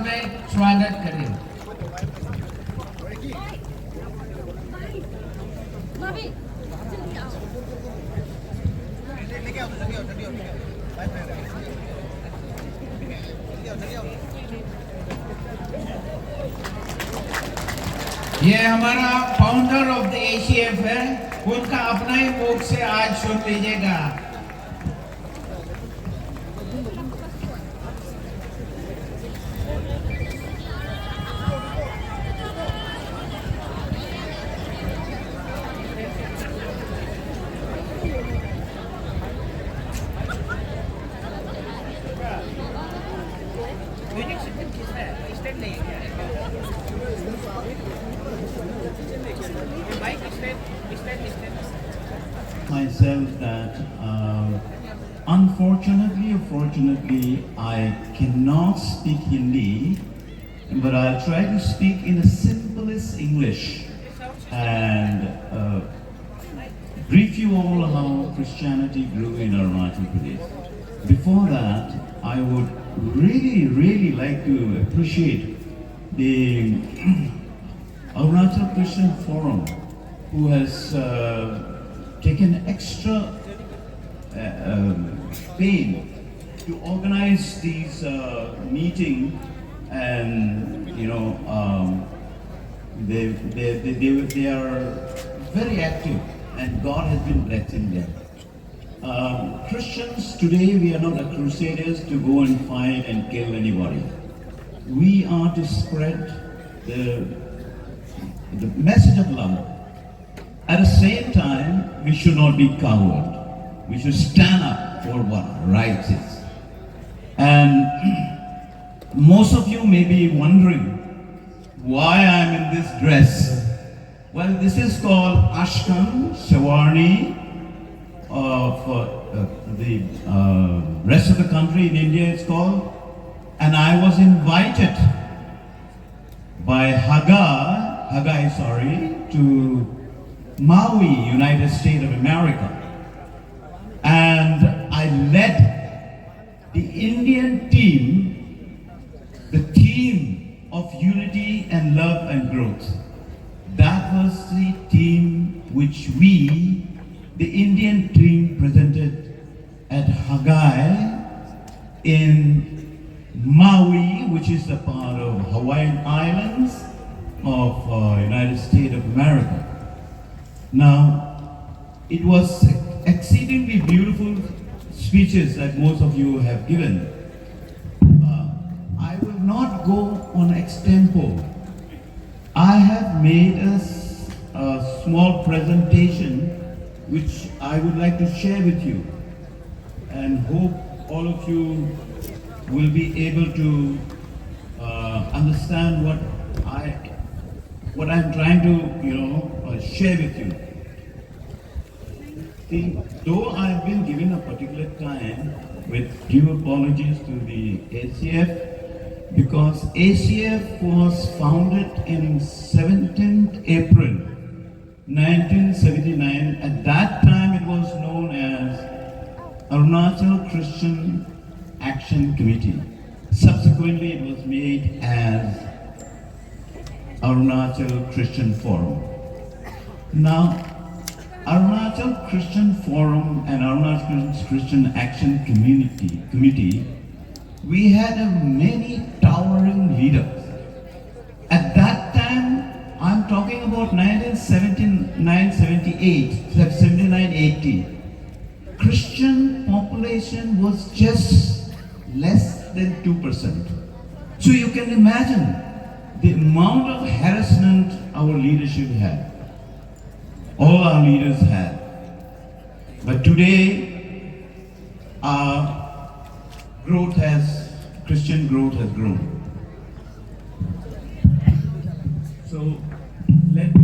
में स्वागत करें। ये हमारा फाउंडर ऑफ द ACF है, उनका अपना ही मुख से आज सुन लीजिएगा। Myself that unfortunately or fortunately I cannot speak Hindi, but I'll try to speak in the simplest English and brief you all how Christianity grew in Arunachal Pradesh. Before that, I would really like to appreciate the Arunachal Christian Forum, who has taken extra pain to organize these meetings, and they are very active, and God has been blessing them. Christians today, we are not a crusaders to go and fight and kill anybody. We are to spread the message of love. At the same time, we should not be coward. We should stand up for what right is. And most of you may be wondering why I'm in this dress. Well, this is called Ashkan Shawarni for the rest of the country. In India it's called. And I was invited by Hagai, to Maui, United States of America. And I led the Indian team, the team of unity and love and growth. That was the team which we, the Indian team, presented at Hagai in Maui, which is a part of Hawaiian Islands of United States of America. Now, it was exceedingly beautiful speeches that most of you have given. I will not go on extempo. I have made a small presentation which I would like to share with you, and hope all of you will be able to understand what I'm trying to share with you. See, though I've been given a particular time, with due apologies to the ACF, because ACF was founded in 17th April 1979. At that time it was known as Arunachal Christian Action Committee. Subsequently it was made as Arunachal Christian Forum. Now, Arunachal Christian Forum and Arunachal Christian Action Committee, we had many towering leaders. At that time, I'm talking about 79-80, Christian population was just less than 2%. So you can imagine the amount of harassment our leadership had. All our leaders had. But today, our Christian growth has grown. So, let me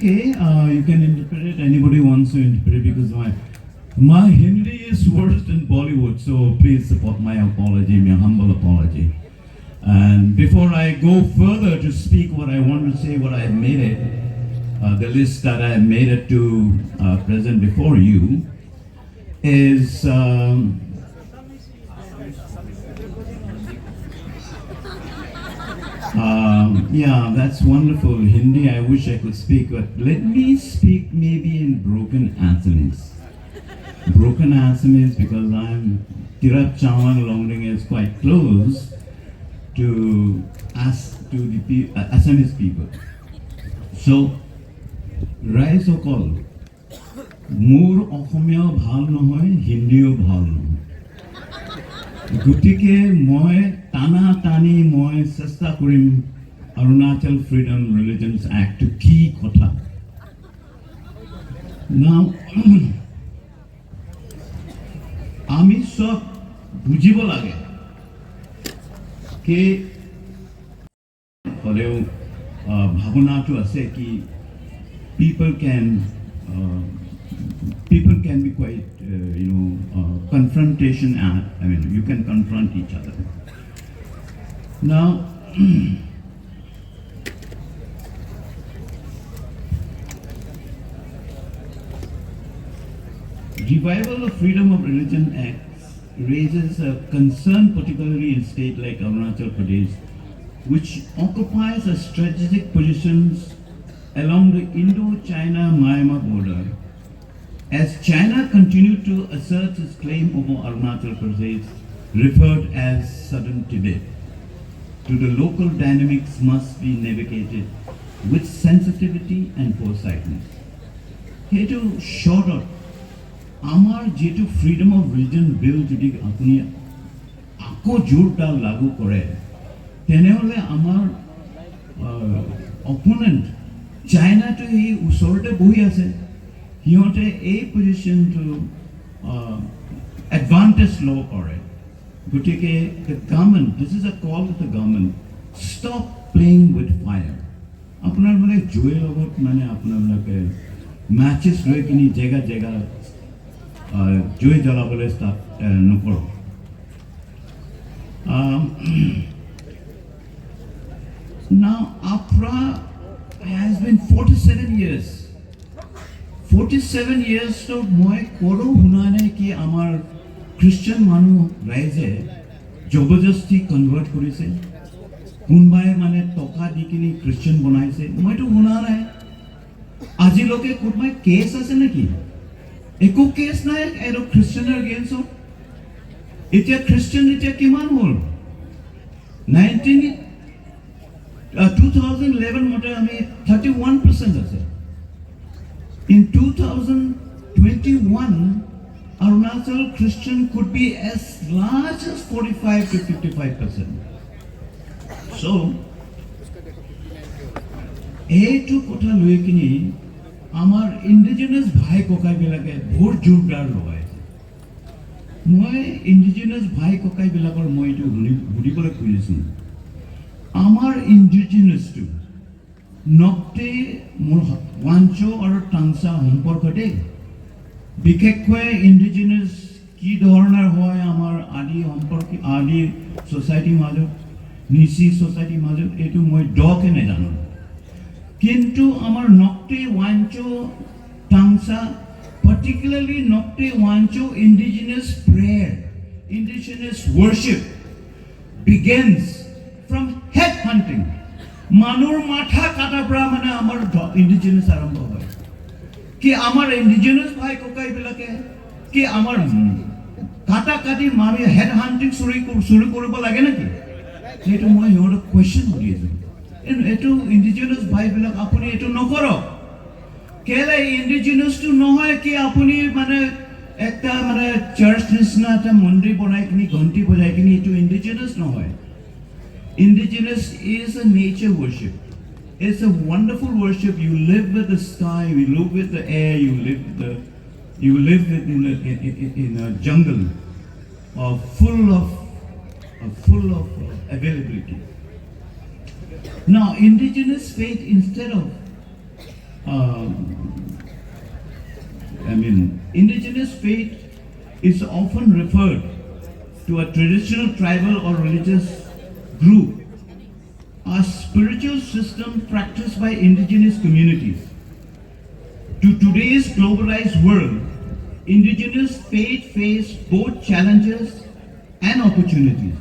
okay. You can interpret it. Anybody wants to interpret it because my Hindi is worse than Bollywood. So please support my apology, my humble apology. And before I go further to speak what I want to say, what I have made it, the list that I have made it to present before you is yeah, that's wonderful. Hindi, I wish I could speak, but let me speak maybe in broken Assamese. Broken Assamese because I'm Tirap Chawan Longding is quite close to the Assamese people. So, Rise Okol, Moor Okhomia Bhal Nohoy, Hindiyo Bhal Nohoy. Gutike moi tana tani moi sesta kurim Arunachal Freedom Religions Act to key kotha. Now, ami sob bujibo lage ke holeo bhavana to ase ki people can be quite confrontation at, I mean, you can confront each other. Now, revival of Freedom of Religion Act raises a concern, particularly in state like Arunachal Pradesh, which occupies a strategic positions along the Indo-China-Myanmar border. As China continued to assert its claim over Arunachal Pradesh, referred as Southern Tibet, to the local dynamics must be navigated with sensitivity and foresightness. Here to short out, Amar Jetu Freedom of Religion Bill jodi apuni ako jorta lagu kore, tenehole amar opponent China to he usorte bohi ase. He wanted a position to advantage law for it. Gutike, the government, this is a call to the government, stop playing with fire. Apnar mane joy about mane apnar lage matches loi kini jega joy jala bole start no koro. Now APFR has been 47 years. 47 years to moi koro hunane ki amar Christian manu raise jobardasti convert korise kunbai mane toka dikini Christian banaise moi to huna rahe aji loke kunbai case ase naki eko case na ero Christian against of etia Christian etia kiman hol 2011 mote ami 31% ase. In 2021, Arunachal Christian could be as large as 45 to 55%. So, A2 kotha loikini, amar indigenous bhai kokai bilake bhor jurdar logai. Moi indigenous bhai kokai bilakor moi to budibole kujisu. Amar indigenous to. Nokte Wancho or Tangsa Homporkate. Bikekwe indigenous ki dhornar hoy amar adi homporki adi society majo nisi society majo etu moi doke ne jano. Kintu amar Nokte Wancho Tangsa, particularly Nokte Wancho indigenous prayer, indigenous worship begins from head hunting. Manur matha kata pra mane amar indigenous arambho hoy ki amar indigenous bhai kokai bilake ki amar kata kati mami head hunting suri koribo lage naki etu moi hor question hori asu etu indigenous bhai bilak apuni etu nokoro kele indigenous to nohoy ki apuni mane ekta mane church nisna ta mondir banai kini ghanti bajai kini etu indigenous nohoy. Indigenous is a nature worship. It's a wonderful worship. You live with the sky, you live with the air, you live in a jungle full of availability. Now, indigenous faith, instead of indigenous faith is often referred to a traditional tribal or religious group, a spiritual system practiced by indigenous communities. To today's globalized world, indigenous faith face both challenges and opportunities.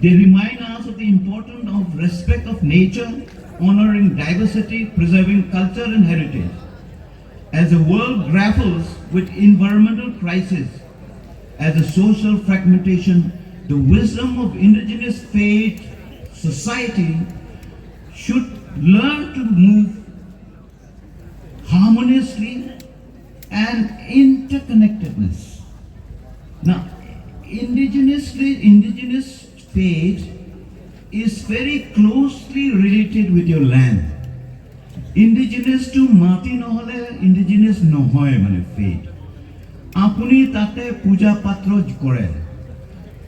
They remind us of the importance of respect of nature, honoring diversity, preserving culture and heritage. As the world grapples with environmental crisis, as a social fragmentation, the wisdom of indigenous faith society should learn to move harmoniously and interconnectedness. Now, indigenous faith is very closely related with your land. Indigenous to Mati nohole, indigenous nohoy mane faith. Apuni tate puja patro kore.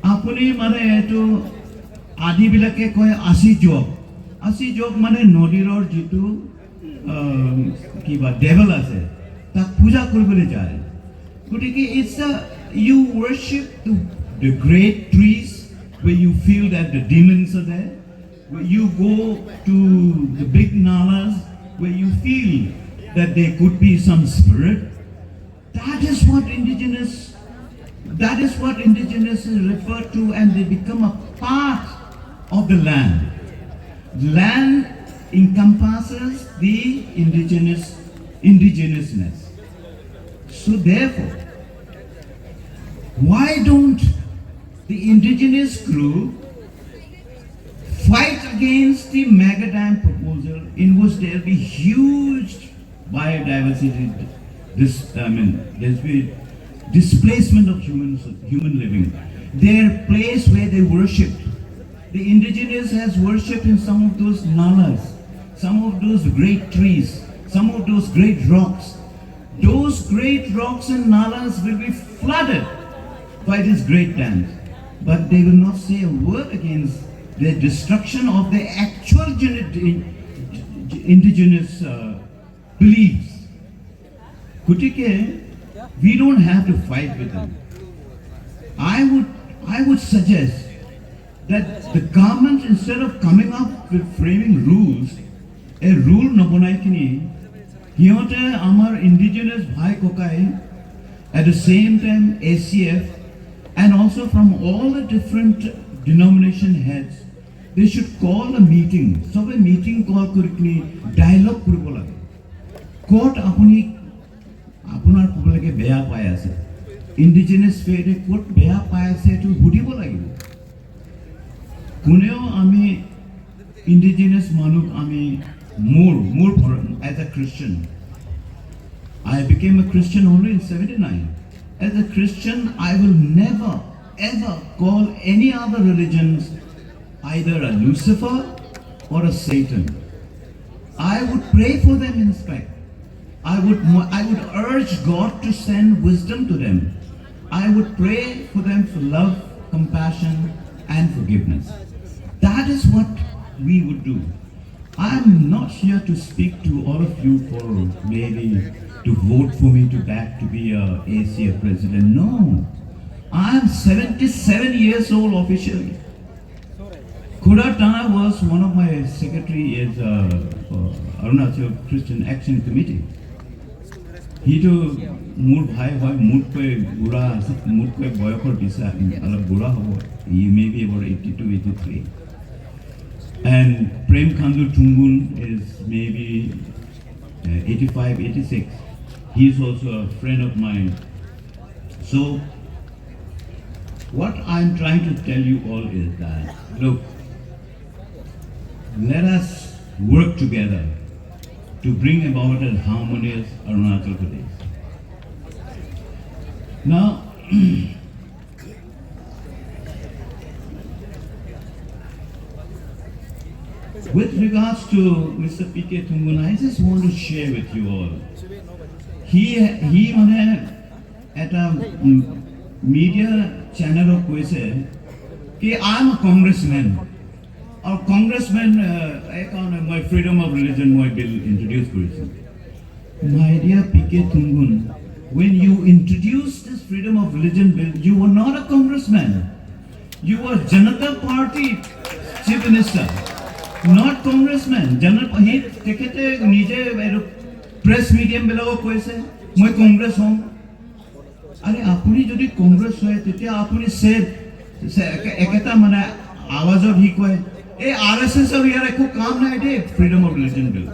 Apuni mane eto adi bilake koy asi jog. Asi jog mane nodiror jitu kiba devil ase. Tak puja koribole jay. Gotike it's you worship the great trees where you feel that the demons are there. Where you go to the big nalas where you feel that there could be some spirit. That is what indigenous is referred to, and they become a part of the land. Land encompasses the indigenousness. So therefore, why don't the indigenous group fight against the mega dam proposal in which there will be huge biodiversity, there's be displacement of human living. Their place where they worship. The indigenous has worshipped in some of those nalas, some of those great trees, some of those great rocks. Those great rocks and nalas will be flooded by these great dams. But they will not say a word against the destruction of their actual indigenous beliefs. Kutike, we don't have to fight with them. I would suggest that the government, instead of coming up with framing rules, a rule na banai kini, hiyote amar indigenous bhai kokai, at the same time ACF, and also from all the different denomination heads, they should call a meeting. So a meeting call kurikni dialogue kuribo lage. Court apuni apunar publike beya pai ase. Indigenous faith court beya pai ase to hudibo lagibo. Kuneo ami indigenous manuk ami more as a Christian. I became a Christian only in 79. As a Christian, I will never ever call any other religions either a Lucifer or a Satan. I would pray for them in fact. I would urge God to send wisdom to them. I would pray for them for love, compassion, and forgiveness. That is what we would do. I am not here to speak to all of you for maybe to vote for me to be a ACF president. No. I am 77 years old officially. Kudata was one of my secretary is Arunachal Christian Action Committee. He to mood high mood koi gura mood koi boyakor bisa alab gura hobo. He may be about 82, 83. And Prem Khandu Tungun is maybe 85, 86. He is also a friend of mine. So what I'm trying to tell you all is that, look, let us work together to bring about a harmonious Arunachal Pradesh. Now, with regards to Mr. P.K. Tungun, I just want to share with you all. He at a media channel of said, I'm a congressman. Our congressman, my freedom of religion, my bill introduced. My dear P.K. Tungun, when you introduced this freedom of religion bill, you were not a congressman. You were Janata Party Chief Minister, not congressman. He tekete nije press medium belao koise, moi Congress home. Are apuni jodi Congress hoy, tetia apuni said, ekata mana awazor hi koy. A RSS अब यार एको काम ना है freedom of religion bill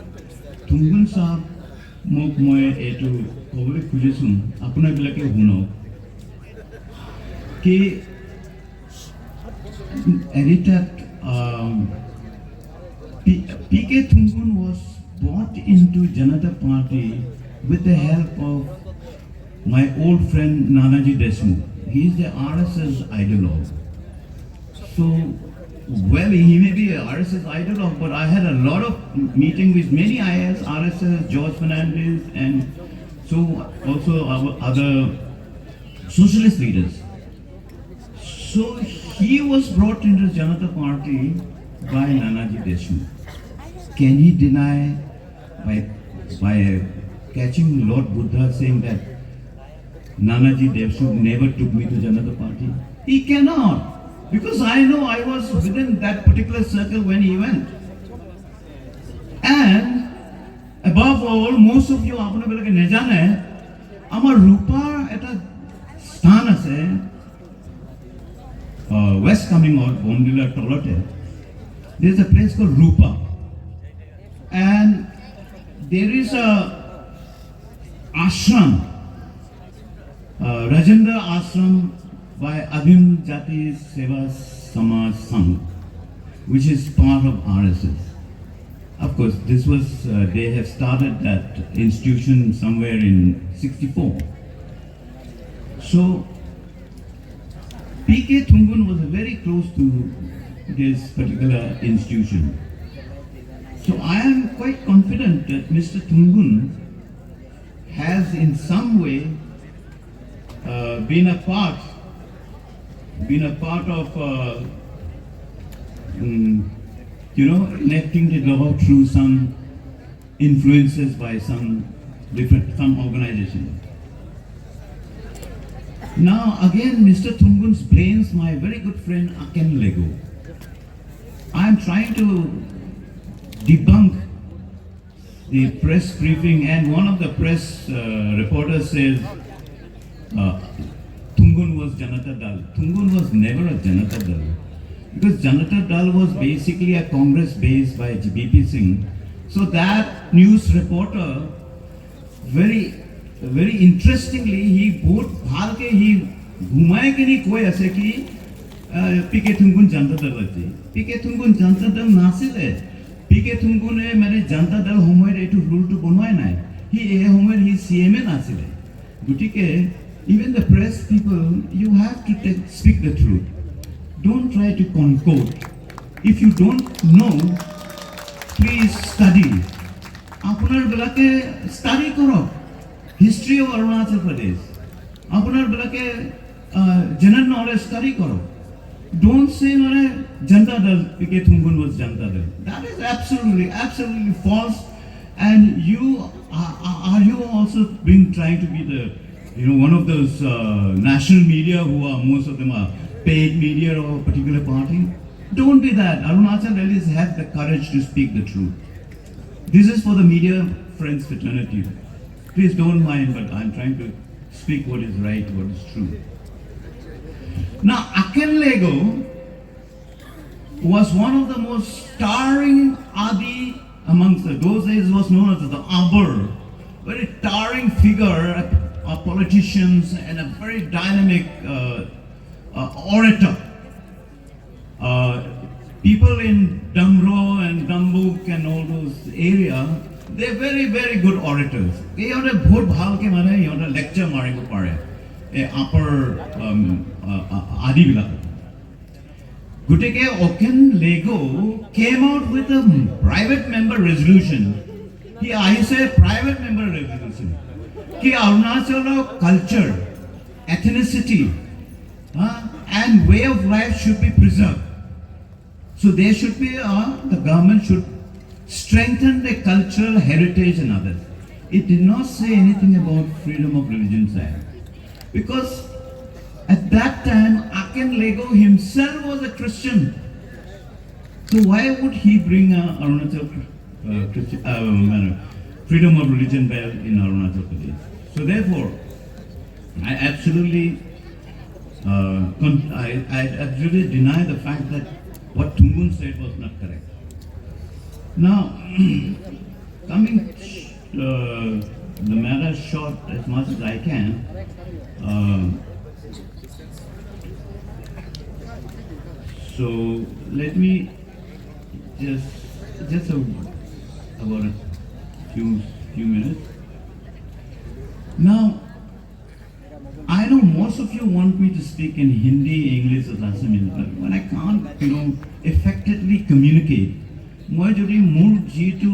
Thungon साहब mock मैं एटू कोबले खुजेसुं अपना बिलके हुनो कि editor P.K. Tungun was brought into Janata Party with the help of my old friend Nanaji Deshmukh. He is the RSS ideologue. So well, he may be a RSS ideologue, but I had a lot of meeting with many IS, RSS, George Fernandez, and so also our other socialist leaders. So he was brought into the Janata Party by Nanaji Deshmukh. Can he deny by catching Lord Buddha saying that Nanaji Deshmukh never took me to Janata Party? He cannot. Because I know I was within that particular circle when he went. And above all, most of you apne belake ne jane, amar Rupa eta sthan ase, west coming out, Bondila Tolote. There is a place called Rupa. And there is a ashram, Rajendra Ashram, by Abhim Jati Seva Samaj Sangh, which is part of RSS. Of course, this was, they have started that institution somewhere in 64. So, P.K. Tungun was very close to this particular institution. So, I am quite confident that Mr. Tungun has in some way been a part of, enacting the law through some influences by some organization. Now again, Mr. Tungun's blames my very good friend Aken Lego. I am trying to debunk the press briefing, and one of the press reporters says, Tungun was Janata Dal. Tungun was never a Janata Dal. Because Janata Dal was basically a Congress based by BP Singh. So that news reporter, very interestingly, he both bhalke he घुमाए कि नहीं कोई ऐसे कि P.K. Tungun Janata Dal थी. P.K. Tungun Janata Dal नासिल है. P.K. Tungun ने मैंने Janata Dal होमोर एटू रूल टू बनवाए ना. He होमोर he CMA नासिल है. गुटिके even the press people, you have to speak the truth. Don't try to concord. If you don't know, please study. Apunar belake study karo. History of Arunachal Pradesh. Apunar belake general knowledge study karo. Don't say Janata Dal, P.K. Tungun was Janata Dal. That is absolutely false. And you are you also being trying to be the one of those national media who are, most of them are paid media of a particular party? Don't be that. Arunachal Pradesh have the courage to speak the truth. This is for the media friends fraternity. Please don't mind, but I'm trying to speak what is right, what is true. Now, Aken Lego was one of the most towering Adi amongst those days was known as the Abur, very towering figure, politicians, and a very dynamic orator. People in Damro and Dambuk and all those areas, they're very good orators. They are a bhot bhal ke mane, you know, lecture maribo pare. Upper Adi bila. Gutike Aken Lego came out with a private member resolution. I say private member resolution. Ki Arunachal culture, ethnicity, and way of life should be preserved. So there should be, the government should strengthen the cultural heritage and others. it did not say anything about Freedom of Religions Act. Because at that time, Aken Lego himself was a Christian. So why would he bring Arunachal Freedom of Religion Bill in Arunachal Pradesh? So therefore, I absolutely I really deny the fact that what Tungun said was not correct. Now, coming the matter short as much as I can, so let me just about a few minutes. Now, I know most of you want me to speak in Hindi, English, or Assamese, but when I can't, effectively communicate, মই যদি মোৰ যিটো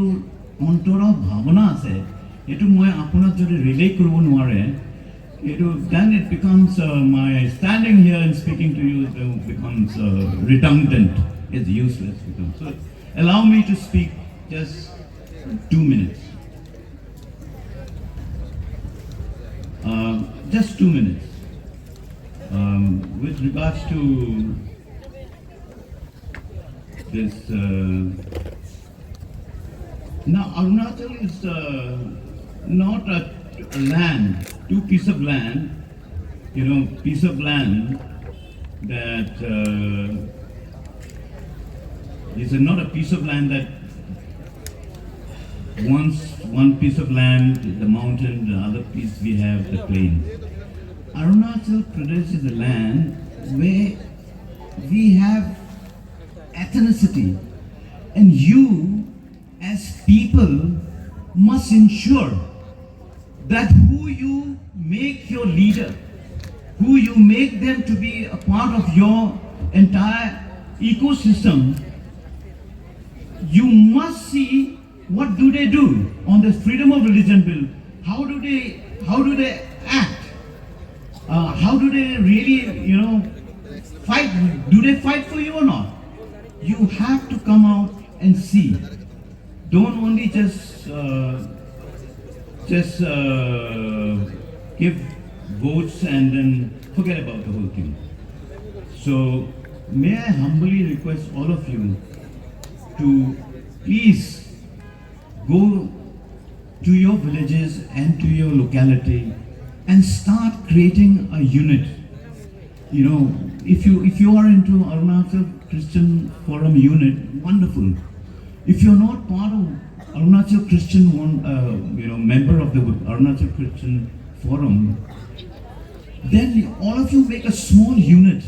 অন্তৰৰ ভাৱনা আছে এইটো মই আপোনাক যদি ৰিলে কৰিব নোৱাৰে এইটো then it becomes my standing here and speaking to you becomes redundant, it's useless. So allow me to speak just 2 minutes. Just 2 minutes. With regards to this, now Arunachal is not a land, two piece of land, piece of land that is not a piece of land that one piece of land, the mountain, the other piece we have the plain. Arunachal Pradesh is a land where we have ethnicity, and you as people must ensure that who you make your leader, who you make them to be a part of your entire ecosystem, you must see what do they do on the Freedom of Religion Bill. How do they act? How do they really, fight? Do they fight for you or not? You have to come out and see. Don't only just give votes and then forget about the whole thing. So may I humbly request all of you to please go to your villages and to your locality and start creating a unit. If you are into Arunachal Christian Forum unit, wonderful. If you're not part of Arunachal Christian member of the Arunachal Christian Forum, then all of you make a small unit,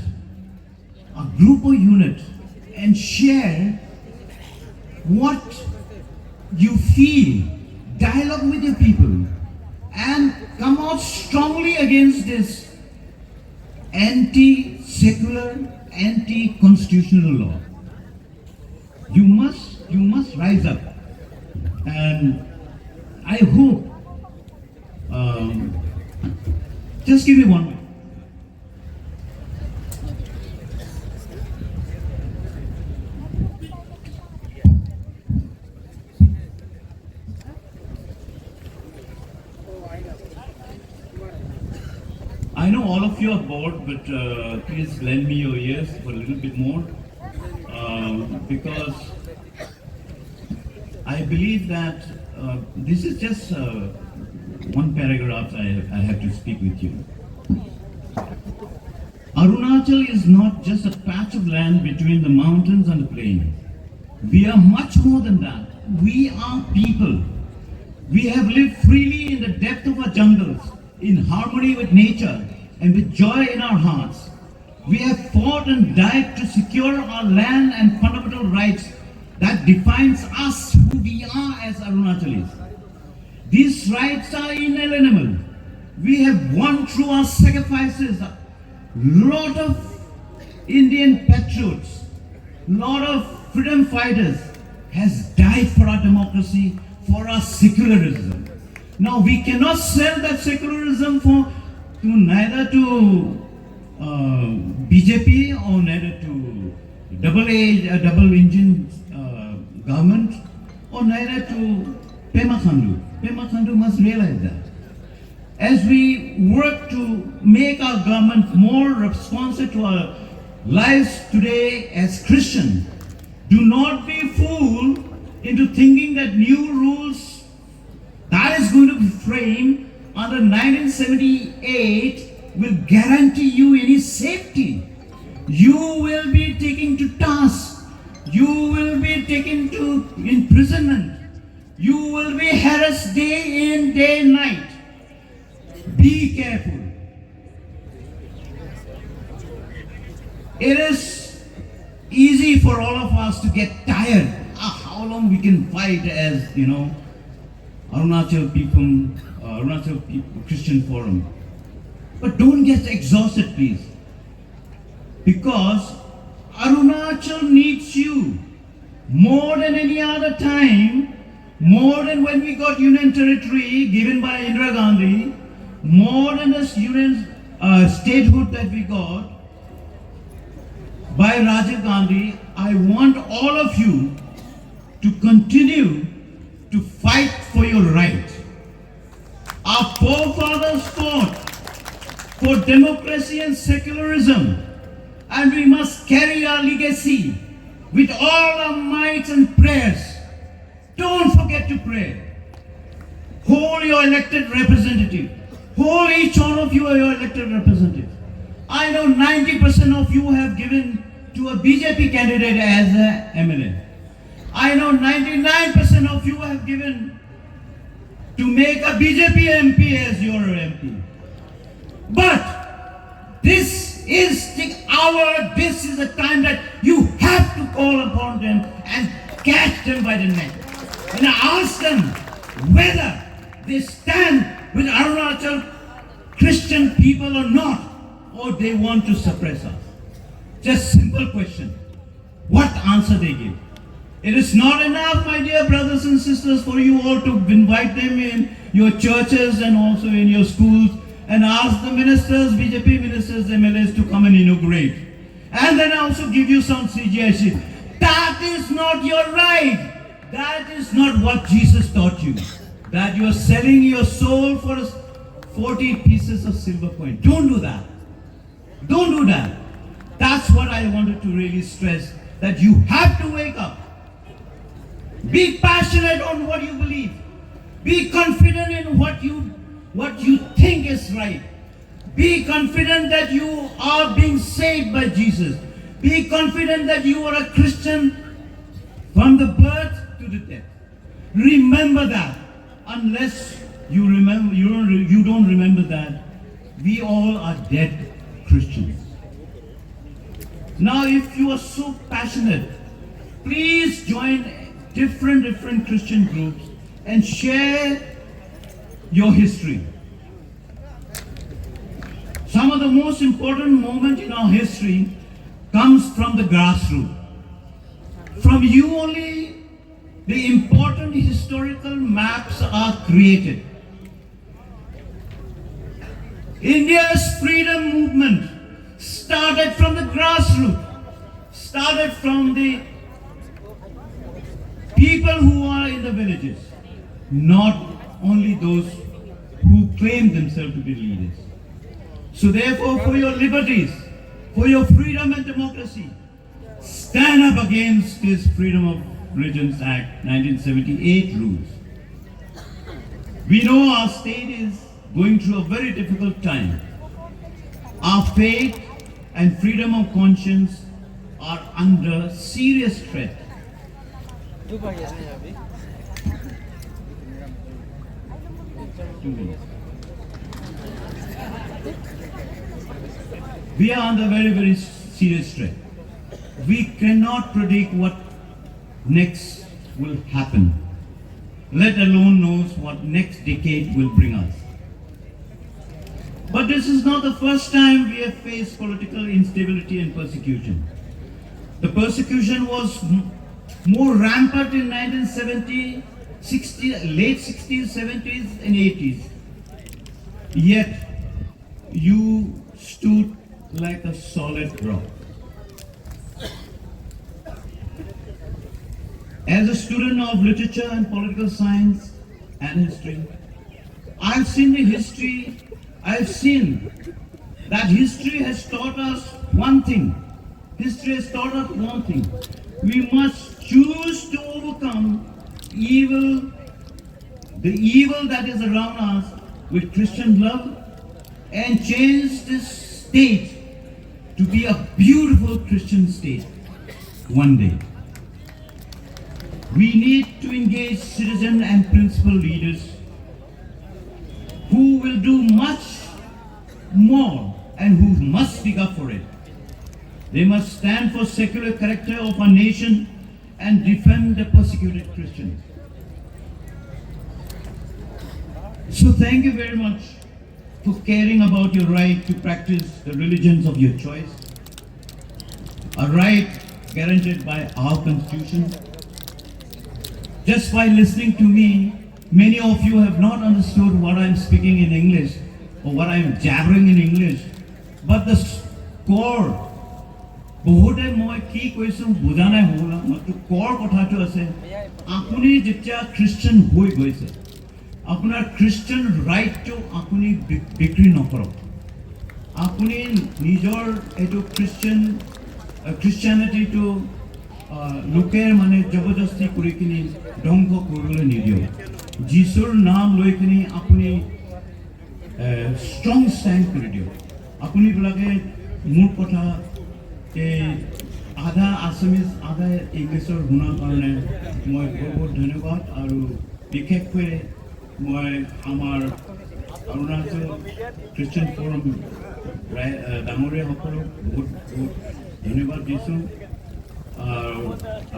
a group or unit, and share what you feel, dialogue with your people, and come out strongly against this anti-secular, anti-constitutional law. You must rise up, and I hope, just give me 1 minute. I know all of you are bored, but please lend me your ears for a little bit more, because I believe that this is just one paragraph I have to speak with you. Arunachal is not just a patch of land between the mountains and the plain. We are much more than that. We are people. We have lived freely in the depth of our jungles, in harmony with nature and with joy in our hearts. We have fought and died to secure our land and fundamental rights that defines us, who we are as Arunachalis. These rights are inalienable. We have won through our sacrifices. Lot of Indian patriots, lot of freedom fighters has died for our democracy, for our secularism. Now we cannot sell that secularism neither to BJP or neither to double engine government or neither to Pema Pema Khandu must realize that. As we work to make our government more responsive to our lives today as Christian, do not be fooled into thinking that new rules that is going to be framed under 1978 will guarantee you any safety. You will be taken to task. You will be taken to imprisonment. You will be harassed day in, day night. Be careful. It is easy for all of us to get tired. How long we can fight as, Arunachal Christian Forum. But don't get exhausted, please. Because Arunachal needs you more than any other time, more than when we got union territory given by Indira Gandhi, more than this union statehood that we got by Rajiv Gandhi. I want all of you to continue to fight for your right. Our forefathers fought for democracy and secularism, and we must carry our legacy with all our might and prayers. Don't forget to pray. Hold your elected representative. Hold each one of you your elected representative. I know 90% of you have given to a BJP candidate as a MLA. I know 99% of you have given to make a BJP MP as your MP. But this is the hour, this is the time that you have to call upon them and catch them by the neck and ask them whether they stand with Arunachal Christian people or not, or they want to suppress us. Just simple question. What answer they give? It is not enough, my dear brothers and sisters, for you all to invite them in your churches and also in your schools and ask the ministers, BJP ministers, MLAs to come and inaugurate. And then also give you some CGIC. That is not your right. That is not what Jesus taught you. That you are selling your soul for 40 pieces of silver coin. Don't do that. Don't do that. That's what I wanted to really stress, that you have to wake up. Be passionate on what you believe. Be confident in what you think is right. Be confident that you are being saved by Jesus. Be confident that you are a Christian from the birth to the death. Remember that. Unless you don't remember that, we all are dead Christians. Now, if you are so passionate, please join different Christian groups and share your history. Some of the most important moments in our history comes from the grassroots. From you only, the important historical maps are created. India's freedom movement started from the grassroots, started from the people who are in the villages, not only those who claim themselves to be leaders. So therefore, for your liberties, for your freedom and democracy, stand up against this Freedom of Religions Act 1978 rules. We know our state is going through a very difficult time. Our faith and freedom of conscience are under serious threat. We are under very serious threat. We cannot predict what next will happen, let alone knows what next decade will bring us. But this is not the first time we have faced political instability and persecution. The persecution was more rampant in 1970, late 60s, 70s and 80s. Yet you stood like a solid rock. As a student of literature and political science, and history. I've seen the history, I've seen that history has taught us one thing. History has taught us one thing. We must choose to overcome evil, the evil that is around us with Christian love and change this state to be a beautiful Christian state one day. We need to engage citizen and principal leaders who will do much more and who must speak up for it. They must stand for secular character of our nation and defend the persecuted Christians. So thank you very much for caring about your right to practice the religions of your choice, a right guaranteed by our Constitution. Just by listening to me, many of you have not understood what I'm speaking in English or what I'm jabbering in English, but the core, বহুতে মই কি কৈছোঁ বুজা নাই হ'ল মাত্ৰ কৰ কথাটো আছে আপুনি যেতিয়া খ্ৰীষ্টান হৈ গৈছে আপোনাৰ খ্ৰীষ্টান ৰাইটটো আপুনি বিক্ৰী নকৰক আপুনি নিজৰ এইটো খ্ৰীষ্টানিটিটো লোকে মানে জবৰদস্তি কৰি কিনি ধ্বংস কৰিবলৈ নিদিয়ক যীশুৰ নাম লৈ কিনি আপুনি ষ্ট্ৰং ষ্টেণ্ড কৰি দিয়ক আপুনি বিলাকে মোৰ কথা আধা আছামিজ আধা ইংলিছৰ শুনাৰ কাৰণে মই বহুত ধন্যবাদ আৰু বিশেষকৈ মই আমাৰ অৰুণাচল খ্ৰীষ্টিয়ান ফোৰাম ডাঙৰীয়াসকলক বহুত বহুত ধন্যবাদ দিছোঁ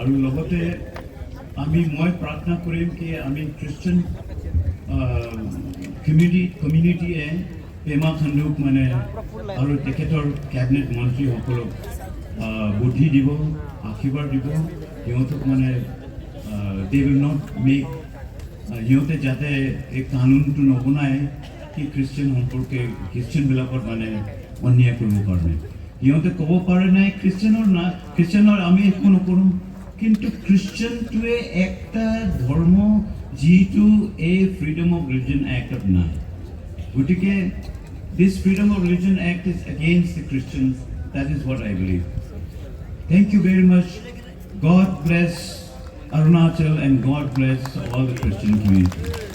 আৰু লগতে মই প্ৰাৰ্থনা কৰিম কি আমি খ্ৰীষ্টিয়ান কমিউনিটিয়ে পেমা খাণ্ডুক মানে আৰু তেখেতৰ কেবিনেট মন্ত্ৰীসকলক বুদ্ধি দিব আশীৰ্বাদ দিব সিহঁতক মানে দে উইল নট মেক সিহঁতে যাতে এই কানুনটো নবনায় কি খ্ৰীষ্টিয়ান সম্পৰ্কে খ্ৰীষ্টিয়ানবিলাকত মানে অন্যায় কৰিব কাৰণে সিহঁতে ক'ব পাৰে নাই খ্ৰীষ্টিয়ানৰ আমি একো নকৰোঁ কিন্তু খ্ৰীষ্টিয়ানটোৱে একটা ধৰ্ম যিটো এই ফ্ৰীডম অফ ৰিলিজন এক্টত নাই গতিকে this Freedom of Religion Act is against the Christians. That is what I believe. Thank you very much. God bless Arunachal and God bless all the Christian community.